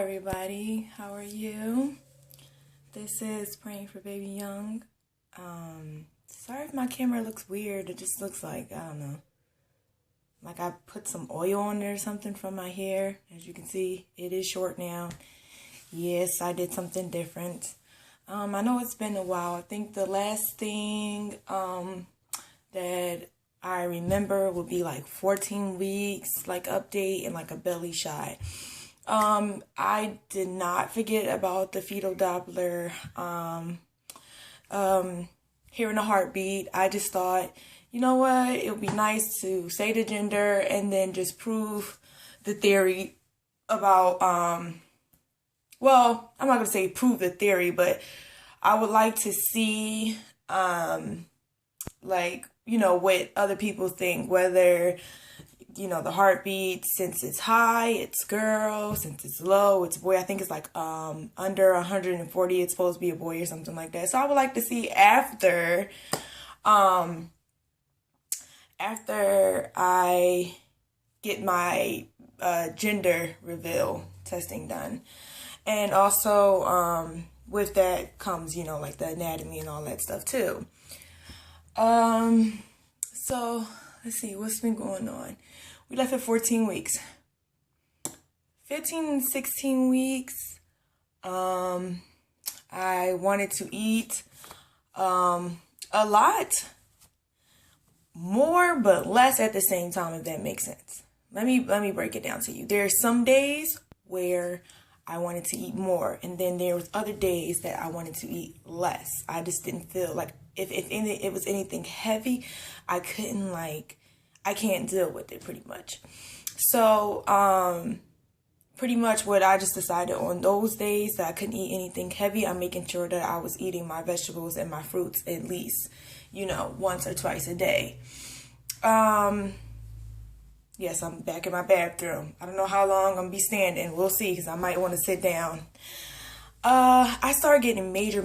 everybody, how are you? This is Praying for Baby Young. Sorry if my camera looks weird. It just looks like, I don't know, like I put some oil on there or something from my hair. As you can see, it is short now. Yes, I did something different. I know it's been a while. I think the last thing that I remember would be like 14 weeks, like update and like a belly shot. I did not forget about the fetal Doppler, hearing the heartbeat. I just thought, you know what, it would be nice to say the gender and then just prove the theory about, well, I'm not going to say prove the theory, but I would like to see, like, you know, what other people think, whether, you know, the heartbeat, since it's high, it's girl, since it's low, it's boy. I think it's like under 140, it's supposed to be a boy or something like that. So I would like to see after I get my gender reveal testing done. And also with that comes, you know, like the anatomy and all that stuff too. So let's see, what's been going on? We left at 14 weeks. 15 and 16 weeks, I wanted to eat a lot more, but less at the same time, if that makes sense. Let me break it down to you. There are some days where I wanted to eat more, and then there was other days that I wanted to eat less. I just didn't feel like if it was anything heavy, I can't deal with it pretty much. So, pretty much what I just decided on those days that I couldn't eat anything heavy, I'm making sure that I was eating my vegetables and my fruits at least, you know, once or twice a day. Yes, I'm back in my bathroom. I don't know how long I'm gonna be standing. We'll see, because I might want to sit down. I started getting major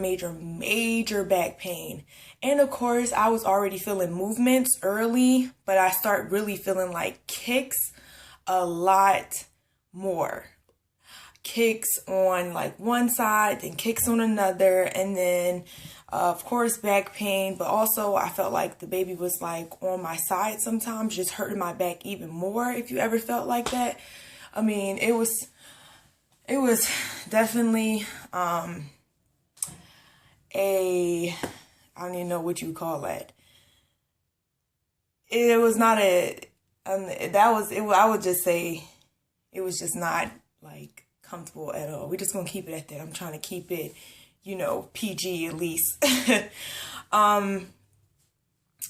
back pain. And of course, I was already feeling movements early, but I start really feeling like kicks a lot more. Kicks on like one side, then kicks on another, and then of course back pain, but also I felt like the baby was like on my side sometimes, just hurting my back even more, if you ever felt like that. I mean, it was definitely I don't even know what you call that. It was not I would just say it was just not like comfortable at all. We're just gonna keep it at that. I'm trying to keep it, you know, PG at least.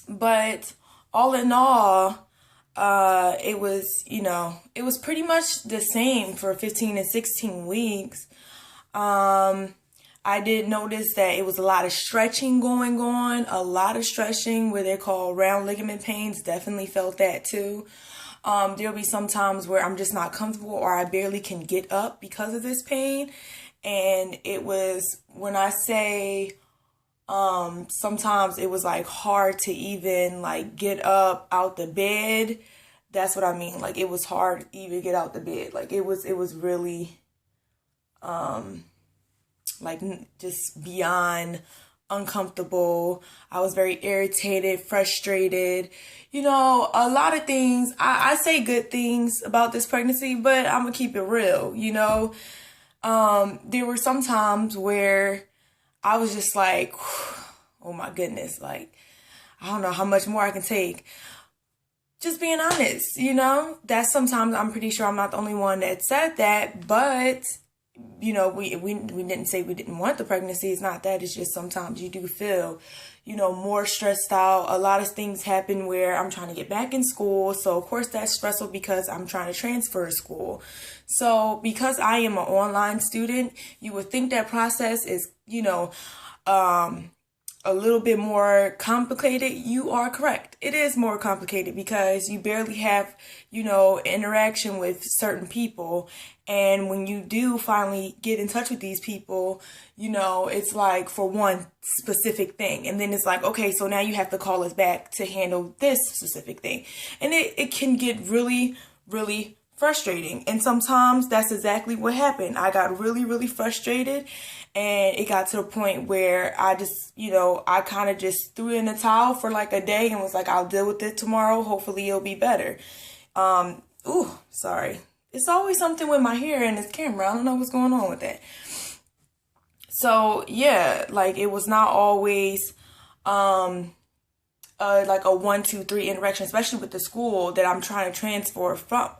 But all in all, it was, you know, it was pretty much the same for 15 and 16 weeks. I did notice that it was a lot of stretching going on, a lot of stretching where they're called round ligament pains. Definitely felt that too. There'll be some times where I'm just not comfortable or I barely can get up because of this pain. And it was, when I say, sometimes it was like hard to even like get up out the bed. That's what I mean. Like it was hard to even get out the bed. Like it was really, like just beyond uncomfortable. I was very irritated, frustrated, you know, a lot of things. I say good things about this pregnancy, but I'm gonna keep it real, you know. There were some times where I was just like, oh my goodness, like, I don't know how much more I can take. Just being honest, you know, that's sometimes I'm pretty sure I'm not the only one that said that, but you know, we didn't say we didn't want the pregnancy. It's not that. It's just sometimes you do feel, you know, more stressed out. A lot of things happen where I'm trying to get back in school. So, of course, that's stressful because I'm trying to transfer school. So, because I am an online student, you would think that process is, you know, a little bit more complicated. You are correct. It is more complicated because you barely have, you know, interaction with certain people. And when you do finally get in touch with these people, you know, it's like for one specific thing. And then it's like, okay, so now you have to call us back to handle this specific thing. And it can get really frustrating. And sometimes that's exactly what happened. I got really, really frustrated, and it got to the point where I just, I kind of just threw in the towel for like a day and was like, I'll deal with it tomorrow. Hopefully it'll be better. Ooh, sorry. It's always something with my hair and this camera. I don't know what's going on with that. So yeah, like it was not always, like a 1, 2, 3 interaction, especially with the school that I'm trying to transfer from.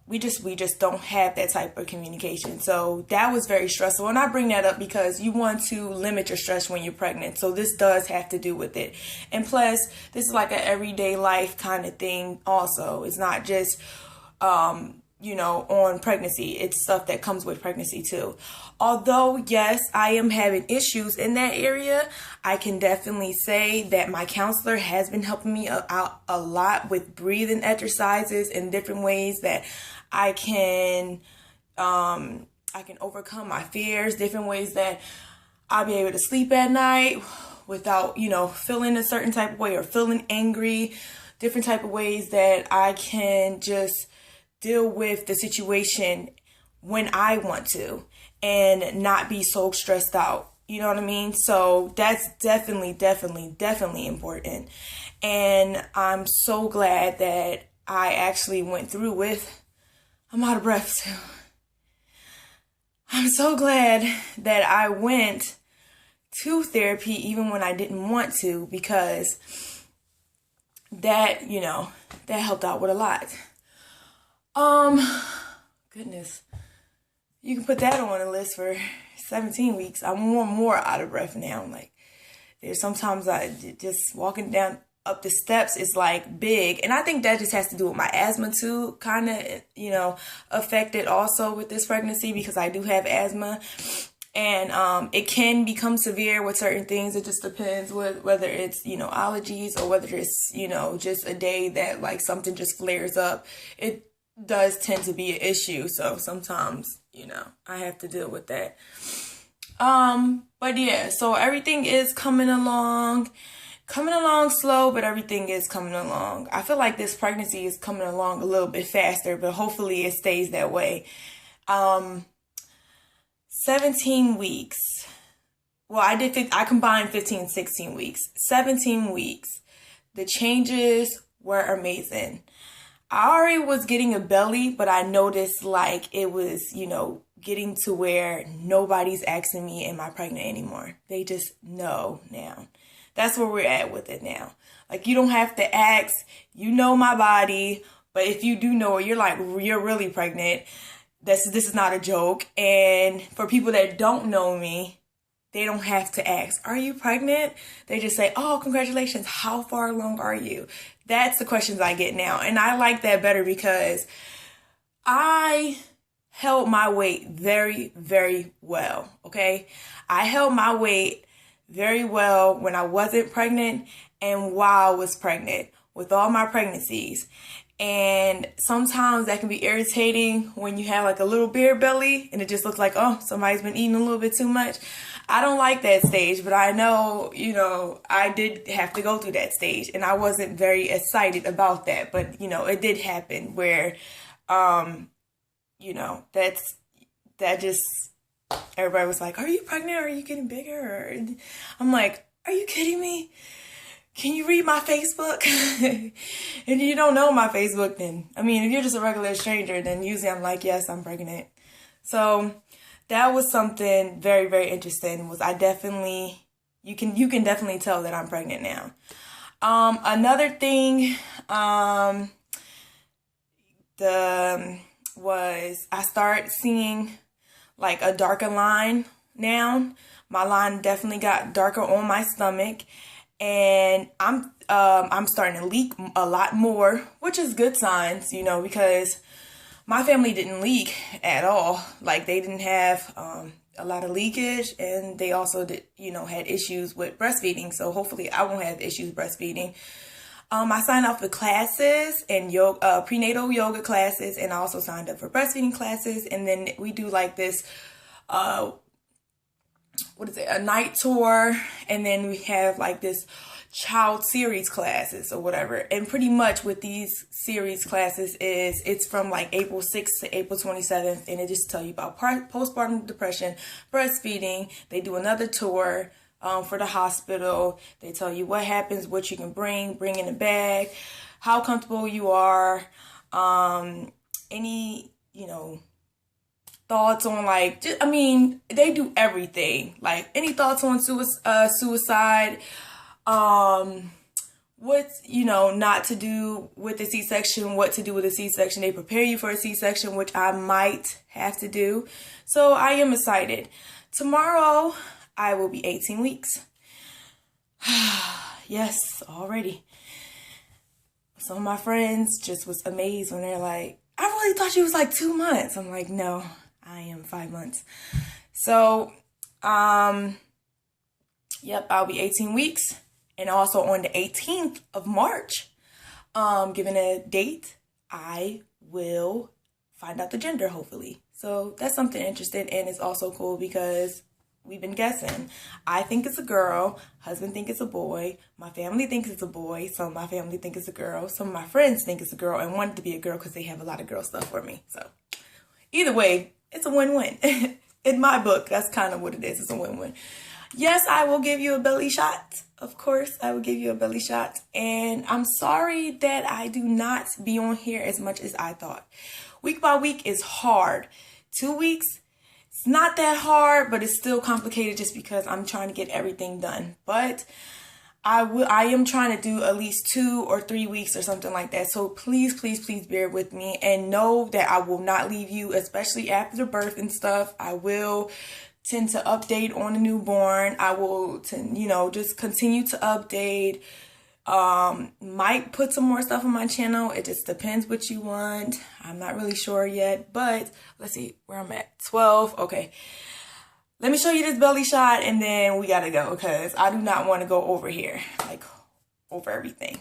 We just don't have that type of communication. So that was very stressful. And I bring that up because you want to limit your stress when you're pregnant. So this does have to do with it. And plus, this is like an everyday life kind of thing also. It's not just, on pregnancy. It's stuff that comes with pregnancy too. Although, yes, I am having issues in that area, I can definitely say that my counselor has been helping me out a lot with breathing exercises and different ways that I can overcome my fears, different ways that I'll be able to sleep at night without, feeling a certain type of way or feeling angry, different type of ways that I can just deal with the situation when I want to and not be so stressed out. You know what I mean? So that's definitely important. And I'm so glad that I actually went through with, I'm out of breath too. I'm so glad that I went to therapy even when I didn't want to, because that, that helped out with a lot. Goodness. You can put that on a list for 17 weeks. I'm more out of breath now. Like, there's sometimes I just walking down up the steps is like big. And I think that just has to do with my asthma too, kind of, affected also with this pregnancy, because I do have asthma. And it can become severe with certain things. It just depends whether it's, allergies or whether it's, just a day that like something just flares up. It does tend to be an issue. So sometimes, I have to deal with that. But yeah, so everything is coming along slow, but everything is coming along. I feel like this pregnancy is coming along a little bit faster, but hopefully it stays that way. 17 weeks. Well, I combined 15 and 16 weeks. 17 weeks. The changes were amazing. I already was getting a belly, but I noticed like it was, getting to where nobody's asking me, am I pregnant anymore? They just know now. That's where we're at with it now. Like, you don't have to ask, my body, but if you do know it, you're really pregnant. This is not a joke. And for people that don't know me, they don't have to ask, are you pregnant? They just say, oh, congratulations. How far along are you? That's the questions I get now. And I like that better because I held my weight very, very well. Okay. I held my weight very well when I wasn't pregnant and while I was pregnant with all my pregnancies. And sometimes that can be irritating when you have like a little beer belly and it just looks like, oh, somebody's been eating a little bit too much. I don't like that stage, but I know, I did have to go through that stage and I wasn't very excited about that. But, it did happen where, that just, everybody was like, are you pregnant? Are you getting bigger? I'm like, are you kidding me? Can you read my Facebook? And you don't know my Facebook, then, if you're just a regular stranger, then usually I'm like, yes, I'm pregnant. So that was something very, very interesting. You can definitely tell that I'm pregnant now. Another thing, was I start seeing like a darker line now. My line definitely got darker on my stomach. And I'm starting to leak a lot more, which is good signs, because my family didn't leak at all. Like, they didn't have a lot of leakage, and they also did, had issues with breastfeeding. So hopefully I won't have issues breastfeeding. I signed up for classes and prenatal yoga classes, and I also signed up for breastfeeding classes. And then we do like this, a night tour, and then we have like this child series classes or whatever. And pretty much with these series classes is it's from like April 6th to April 27th, and it just tell you about postpartum depression, breastfeeding. They do another tour for the hospital. They tell you what happens, what you can bring in a bag, how comfortable you are, any, thoughts on like, they do everything. Like any thoughts on suicide, what, not to do with a C-section, what to do with a C-section. They prepare you for a C-section, which I might have to do. So I am excited. Tomorrow, I will be 18 weeks. Yes, already. Some of my friends just was amazed when they're like, I really thought you was like 2 months. I'm like, no, I am 5 months. So, yep, I'll be 18 weeks. And also on the 18th of March, given a date, I will find out the gender, hopefully. So that's something interesting, and it's also cool because we've been guessing. I think it's a girl. Husband think it's a boy. My family thinks it's a boy. Some of my family think it's a girl. Some of my friends think it's a girl and want it to be a girl because they have a lot of girl stuff for me. So either way, it's a win-win. In my book, that's kind of what it is. It's a win-win. Yes, I will give you a belly shot. Of course, I will give you a belly shot. And I'm sorry that I do not be on here as much as I thought. Week by week is hard. 2 weeks, it's not that hard, but it's still complicated just because I'm trying to get everything done. But I am trying to do at least 2 or 3 weeks or something like that. So please, please, please bear with me and know that I will not leave you, especially after the birth and stuff. I will tend to update on the newborn. I will just continue to update. Might put some more stuff on my channel. It just depends what you want. I'm not really sure yet, but let's see where I'm at. 12. Okay. Let me show you this belly shot and then we gotta go because I do not want to go over here, like over everything.